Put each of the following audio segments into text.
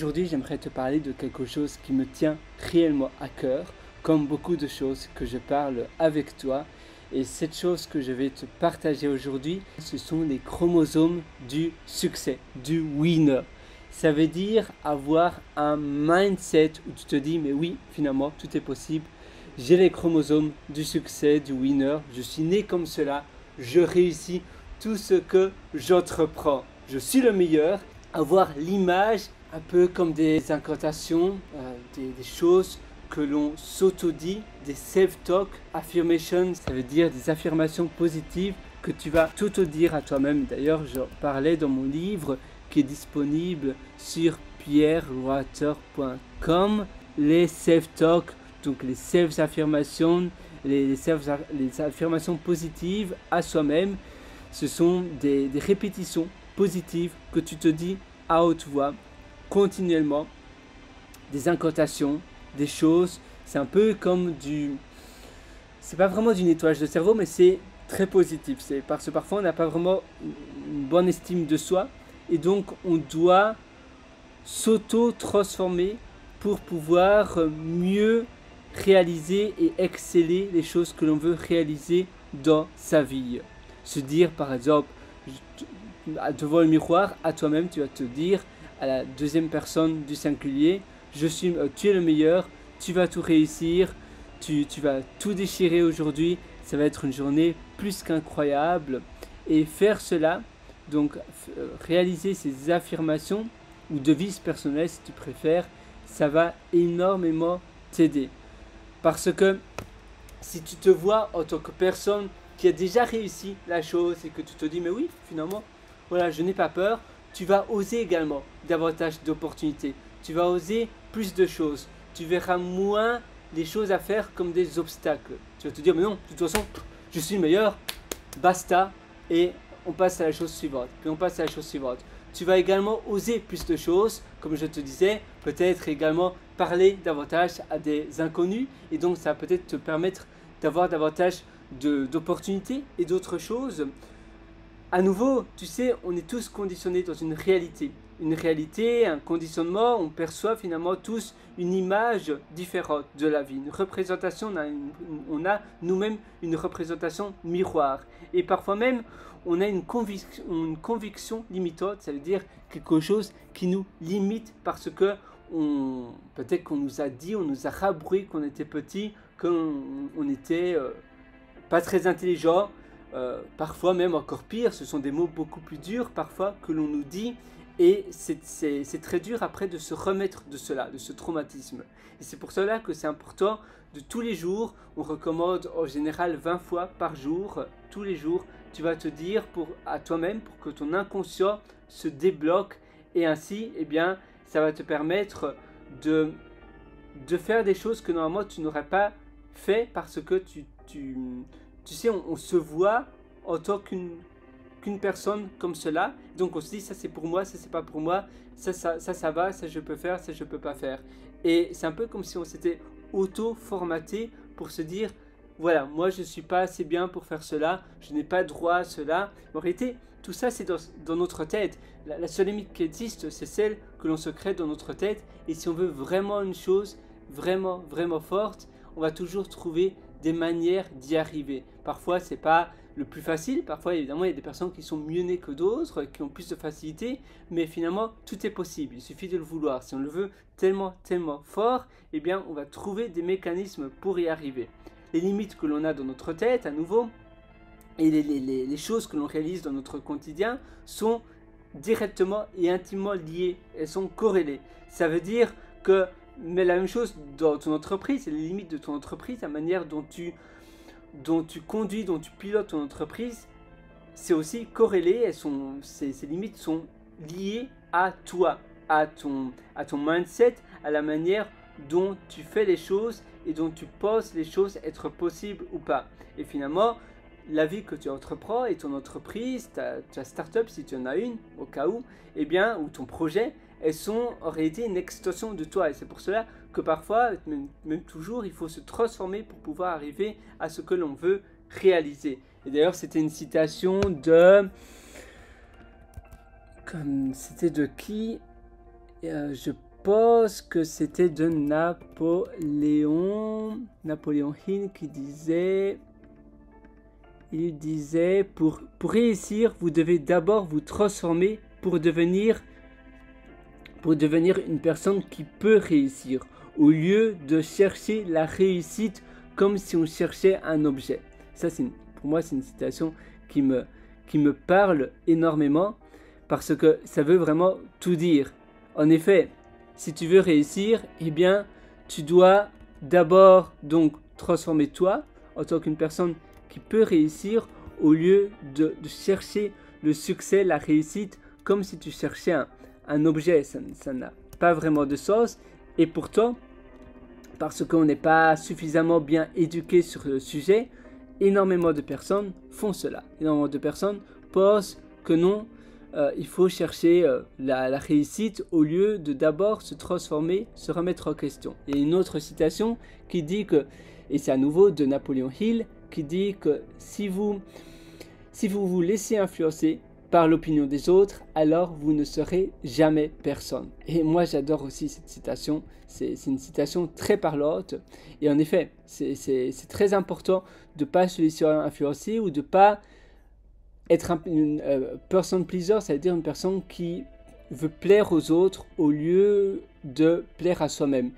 Aujourd'hui, j'aimerais te parler de quelque chose qui me tient réellement à cœur, comme beaucoup de choses que je parle avec toi. Et cette chose que je vais te partager aujourd'hui, ce sont les chromosomes du succès, du winner. Ça veut dire avoir un mindset où tu te dis, mais oui, finalement, tout est possible. J'ai les chromosomes du succès, du winner. Je suis né comme cela. Je réussis tout ce que j'entreprends. Je suis le meilleur. Avoir l'image un peu comme des incantations, des choses que l'on s'auto-dit, des self-talk affirmations, ça veut dire des affirmations positives que tu vas t'auto-dire à toi-même. D'ailleurs, j'en parlais dans mon livre qui est disponible sur pierreloiter.com. Les self-talk, donc les self-affirmations, les affirmations positives à soi-même, ce sont des répétitions positives que tu te dis à haute voix continuellement, des incantations, des choses. C'est un peu comme c'est pas vraiment du nettoyage de cerveau, mais c'est très positif. C'est parce que parfois on n'a pas vraiment une bonne estime de soi et donc on doit s'auto-transformer pour pouvoir mieux réaliser et exceller les choses que l'on veut réaliser dans sa vie. Se dire par exemple, devant le miroir, à toi-même, tu vas te dire à la deuxième personne du singulier, tu es le meilleur, tu vas tout réussir, tu vas tout déchirer aujourd'hui, ça va être une journée plus qu'incroyable. Et faire cela, donc réaliser ces affirmations ou devises personnelles si tu préfères, ça va énormément t'aider. Parce que si tu te vois en tant que personne qui a déjà réussi la chose et que tu te dis mais oui finalement voilà je n'ai pas peur, tu vas oser également davantage d'opportunités, tu vas oser plus de choses, tu verras moins les choses à faire comme des obstacles. Tu vas te dire mais non, de toute façon je suis le meilleur, basta, et on passe à la chose suivante, puis on passe à la chose suivante. Tu vas également oser plus de choses, comme je te disais, peut-être également parler davantage à des inconnus, et donc ça va peut-être te permettre d'avoir davantage d'opportunités et d'autres choses. À nouveau, tu sais, on est tous conditionnés dans une réalité. Une réalité, un conditionnement, on perçoit finalement tous une image différente de la vie. Une représentation, on a nous-mêmes une représentation miroir. Et parfois même, on a une conviction limitante, ça veut dire quelque chose qui nous limite parce que peut-être qu'on nous a dit, on nous a rabroué qu'on était petit, qu'on était pas très intelligent. Parfois même encore pire, ce sont des mots beaucoup plus durs parfois que l'on nous dit et c'est très dur après de se remettre de cela, de ce traumatisme. Et c'est pour cela que c'est important de tous les jours, on recommande en général 20 fois par jour, tous les jours, tu vas te dire à toi-même pour que ton inconscient se débloque et ainsi, eh bien, ça va te permettre de faire des choses que normalement tu n'aurais pas fait parce que tu sais, on se voit en tant qu'une personne comme cela. Donc on se dit, ça c'est pour moi, ça c'est pas pour moi, ça va, ça je peux faire, ça je peux pas faire. Et c'est un peu comme si on s'était auto-formaté pour se dire, voilà, moi je suis pas assez bien pour faire cela, je n'ai pas droit à cela. En réalité, tout ça c'est dans notre tête. La seule limite qui existe, c'est celle que l'on se crée dans notre tête. Et si on veut vraiment une chose vraiment, vraiment forte, on va toujours trouver des manières d'y arriver. Parfois, c'est pas le plus facile. Parfois, évidemment, il y a des personnes qui sont mieux nées que d'autres, qui ont plus de facilité. Mais finalement, tout est possible. Il suffit de le vouloir. Si on le veut tellement, tellement fort, eh bien, on va trouver des mécanismes pour y arriver. Les limites que l'on a dans notre tête, à nouveau, et les choses que l'on réalise dans notre quotidien sont directement et intimement liées. Elles sont corrélées. Ça veut dire que mais la même chose dans ton entreprise, c'est les limites de ton entreprise, la manière dont tu conduis, dont tu pilotes ton entreprise, c'est aussi corrélé, ces limites sont liées à toi, à ton mindset, à la manière dont tu fais les choses et dont tu penses les choses être possibles ou pas. Et finalement, la vie que tu entreprends et ton entreprise, ta start-up si tu en as une, au cas où, eh bien, ou ton projet, elles sont en réalité une extension de toi. Et c'est pour cela que parfois, même toujours, il faut se transformer pour pouvoir arriver à ce que l'on veut réaliser. Et d'ailleurs, c'était une citation c'était de qui Je pense que c'était de Napoléon Hill qui disait... Il disait, pour réussir, vous devez d'abord vous transformer pour devenir une personne qui peut réussir, au lieu de chercher la réussite comme si on cherchait un objet. Ça, pour moi, c'est une citation qui me parle énormément, parce que ça veut vraiment tout dire. En effet, si tu veux réussir, eh bien, tu dois d'abord donc transformer toi en tant qu'une personne qui peut réussir, au lieu de chercher le succès, la réussite, comme si tu cherchais un objet. Ça n'a pas vraiment de sens. Et pourtant, parce qu'on n'est pas suffisamment bien éduqué sur le sujet, énormément de personnes font cela. Énormément de personnes pensent que non, il faut chercher la réussite au lieu de d'abord se transformer, se remettre en question. Il y a une autre citation qui dit que, et c'est à nouveau de Napoléon Hill, qui dit que si vous vous laissez influencer par l'opinion des autres, alors vous ne serez jamais personne. Et moi j'adore aussi cette citation, c'est une citation très parlante, et en effet, c'est très important de ne pas se laisser influencer ou de ne pas être une person pleaser, c'est-à-dire une personne qui veut plaire aux autres au lieu de plaire à soi-même.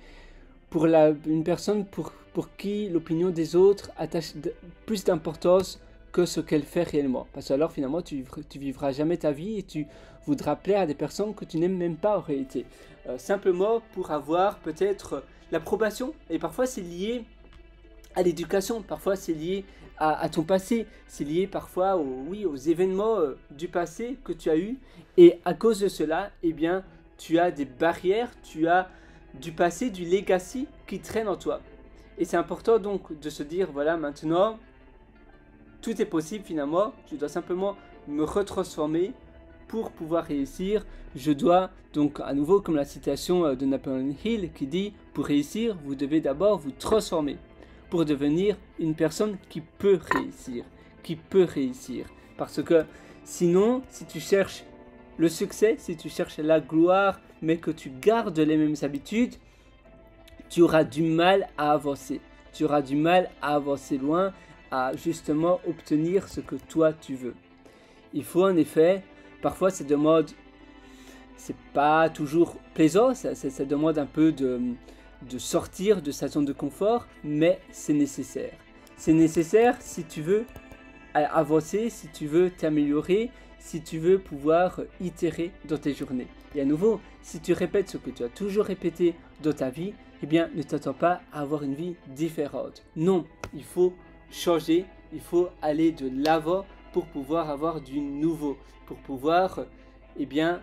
Pour une personne pour qui l'opinion des autres attache plus d'importance que ce qu'elle fait réellement. Parce que alors finalement tu vivras jamais ta vie et tu voudras plaire à des personnes que tu n'aimes même pas en réalité. Simplement pour avoir peut-être l'approbation. Et parfois c'est lié à l'éducation, parfois c'est lié à ton passé, c'est lié parfois aux événements du passé que tu as eu. Et à cause de cela, eh bien, tu as des barrières, tu as du passé, du legacy qui traîne en toi. Et c'est important donc de se dire, voilà, maintenant, tout est possible finalement, je dois simplement me retransformer pour pouvoir réussir. Je dois donc à nouveau, comme la citation de Napoléon Hill qui dit, pour réussir, vous devez d'abord vous transformer pour devenir une personne qui peut réussir. Parce que sinon, si tu cherches le succès, si tu cherches la gloire, mais que tu gardes les mêmes habitudes, tu auras du mal à avancer. Tu auras du mal à avancer loin, à justement obtenir ce que toi tu veux. Il faut en effet, parfois ça demande, c'est pas toujours plaisant, ça demande un peu de sortir de sa zone de confort, mais c'est nécessaire. C'est nécessaire si tu veux avancer, si tu veux t'améliorer, si tu veux pouvoir itérer dans tes journées. Et à nouveau, si tu répètes ce que tu as toujours répété dans ta vie, eh bien, ne t'attends pas à avoir une vie différente. Non, il faut changer, il faut aller de l'avant pour pouvoir avoir du nouveau, pour pouvoir, eh bien,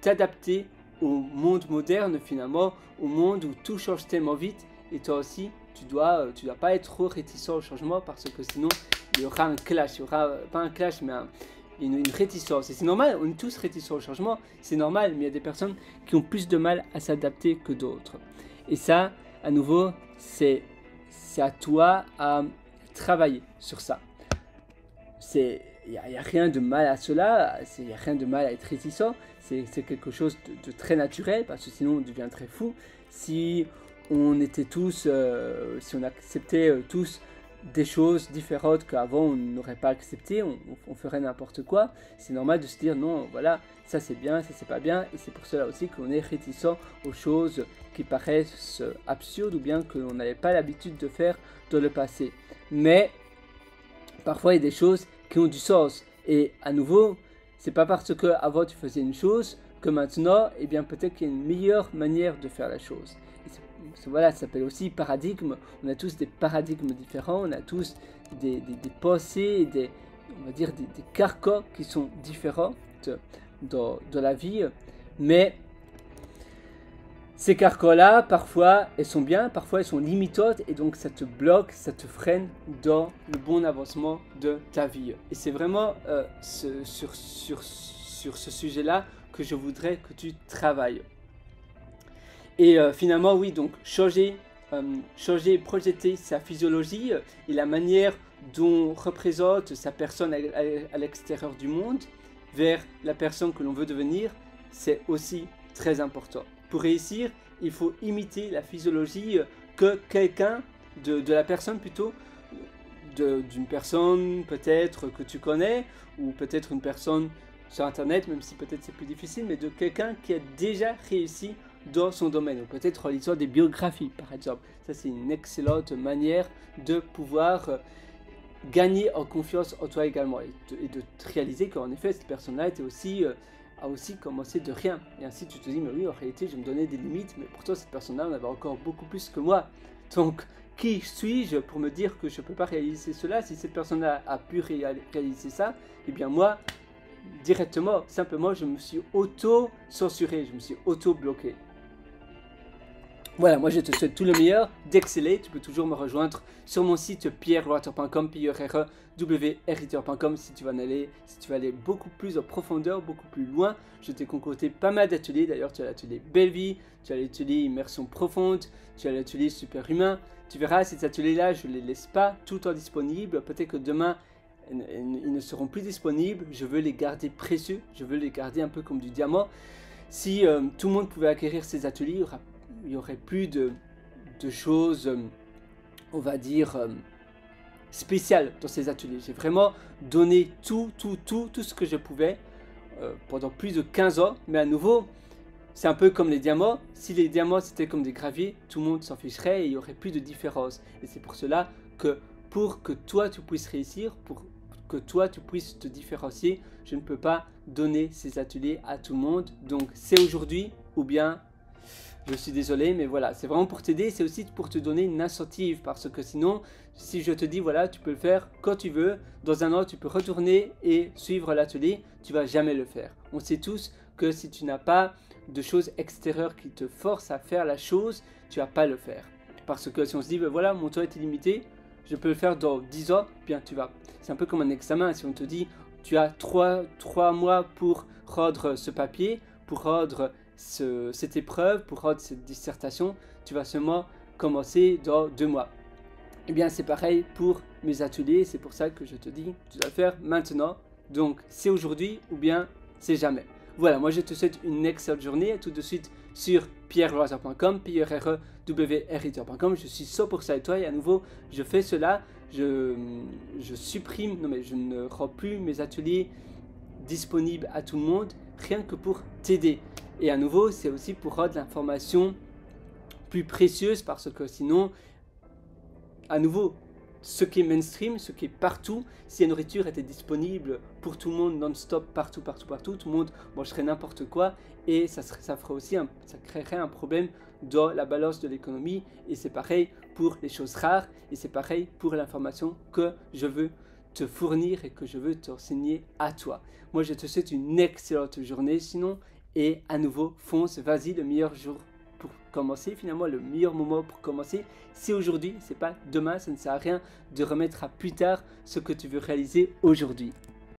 t'adapter au monde moderne finalement, au monde où tout change tellement vite. Et toi aussi, tu dois pas être trop réticent au changement, parce que sinon, il y aura un clash, il y aura pas un clash, mais une réticence. Et c'est normal, on est tous réticents au changement, c'est normal, mais il y a des personnes qui ont plus de mal à s'adapter que d'autres. Et ça, à nouveau, c'est à toi à travailler sur ça. Il n'y a rien de mal à cela, il n'y a rien de mal à être réticent, c'est quelque chose de très naturel, parce que sinon on devient très fou. Si on était tous, si on acceptait tous des choses différentes qu'avant on n'aurait pas accepté, on ferait n'importe quoi. C'est normal de se dire non, voilà, ça c'est bien, ça c'est pas bien, et c'est pour cela aussi qu'on est réticent aux choses qui paraissent absurdes ou bien que l'on n'avait pas l'habitude de faire dans le passé. Mais parfois il y a des choses qui ont du sens, et à nouveau, c'est pas parce que avant tu faisais une chose que maintenant, eh bien peut-être qu'il y a une meilleure manière de faire la chose. Voilà, ça s'appelle aussi paradigme. On a tous des paradigmes différents, on a tous des pensées, on va dire des carcans qui sont différents dans la vie. Mais ces carcans-là, parfois, elles sont bien, parfois elles sont limitantes, et donc ça te bloque, ça te freine dans le bon avancement de ta vie. Et c'est vraiment sur ce sujet-là que je voudrais que tu travailles. Et finalement, oui, donc changer, projeter sa physiologie et la manière dont on représente sa personne à l'extérieur du monde vers la personne que l'on veut devenir, c'est aussi très important. pour réussir, il faut imiter la physiologie que quelqu'un, de la personne plutôt, d'une personne peut-être que tu connais, ou peut-être une personne sur internet, même si peut-être c'est plus difficile, mais de quelqu'un qui a déjà réussi dans son domaine, ou peut-être en lisant des biographies par exemple. Ça c'est une excellente manière de pouvoir gagner en confiance en toi également, et de te réaliser qu'en effet cette personne-là a aussi commencé de rien. Et ainsi tu te dis, mais oui, en réalité je me donnais des limites, mais pourtant cette personne-là en avait encore beaucoup plus que moi. Donc qui suis-je pour me dire que je ne peux pas réaliser cela? Si cette personne-là a pu réaliser ça, eh bien moi, directement, simplement, je me suis auto-censuré, je me suis auto-bloqué. Voilà, moi je te souhaite tout le meilleur, d'exceller. Tu peux toujours me rejoindre sur mon site pierrewriter.com, pierrewriter.com si tu vas aller beaucoup plus en profondeur, beaucoup plus loin. Je t'ai concocté pas mal d'ateliers. D'ailleurs, tu as l'atelier Belle Vie, tu as l'atelier Immersion Profonde, tu as l'atelier Super Humain. Tu verras, ces ateliers-là, je ne les laisse pas tout le temps disponibles. Peut-être que demain, ils ne seront plus disponibles. Je veux les garder précieux, je veux les garder un peu comme du diamant. Si tout le monde pouvait acquérir ces ateliers, il y aurait plus de choses, on va dire, spéciales dans ces ateliers. J'ai vraiment donné tout ce que je pouvais pendant plus de 15 ans. Mais à nouveau, c'est un peu comme les diamants. Si les diamants c'était comme des graviers, tout le monde s'en ficherait et il n'y aurait plus de différence. Et c'est pour cela que pour que toi tu puisses réussir, pour que toi tu puisses te différencier, je ne peux pas donner ces ateliers à tout le monde. Donc c'est aujourd'hui ou bien... Je suis désolé, mais voilà, c'est vraiment pour t'aider, c'est aussi pour te donner une incentive, parce que sinon, si je te dis, voilà, tu peux le faire quand tu veux, dans un an, tu peux retourner et suivre l'atelier, tu vas jamais le faire. On sait tous que si tu n'as pas de choses extérieures qui te forcent à faire la chose, tu vas pas le faire. Parce que si on se dit, ben voilà, mon temps est illimité, je peux le faire dans 10 ans, bien tu vas. C'est un peu comme un examen, si on te dit, tu as 3 mois pour rendre ce papier, pour rendre cette épreuve, pour rendre cette dissertation, tu vas seulement commencer dans 2 mois. Et bien c'est pareil pour mes ateliers, c'est pour ça que je te dis, tu dois le faire maintenant. Donc c'est aujourd'hui ou bien c'est jamais. Voilà, moi je te souhaite une excellente journée. À tout de suite sur pierrewriter.com, pierrewriter.com. Je suis 100% avec toi et à nouveau je fais cela, je supprime, non mais je ne rends plus mes ateliers disponibles à tout le monde, rien que pour t'aider. Et à nouveau, c'est aussi pour rendre l'information plus précieuse parce que sinon, à nouveau, ce qui est mainstream, ce qui est partout, si la nourriture était disponible pour tout le monde non-stop, partout, tout le monde mangerait n'importe quoi et ça créerait un problème dans la balance de l'économie. Et c'est pareil pour les choses rares et c'est pareil pour l'information que je veux te fournir et que je veux t'enseigner à toi. Moi, je te souhaite une excellente journée sinon. Et à nouveau, fonce, vas-y, le meilleur jour pour commencer, finalement le meilleur moment pour commencer, c'est aujourd'hui, c'est pas demain, ça ne sert à rien de remettre à plus tard ce que tu veux réaliser aujourd'hui.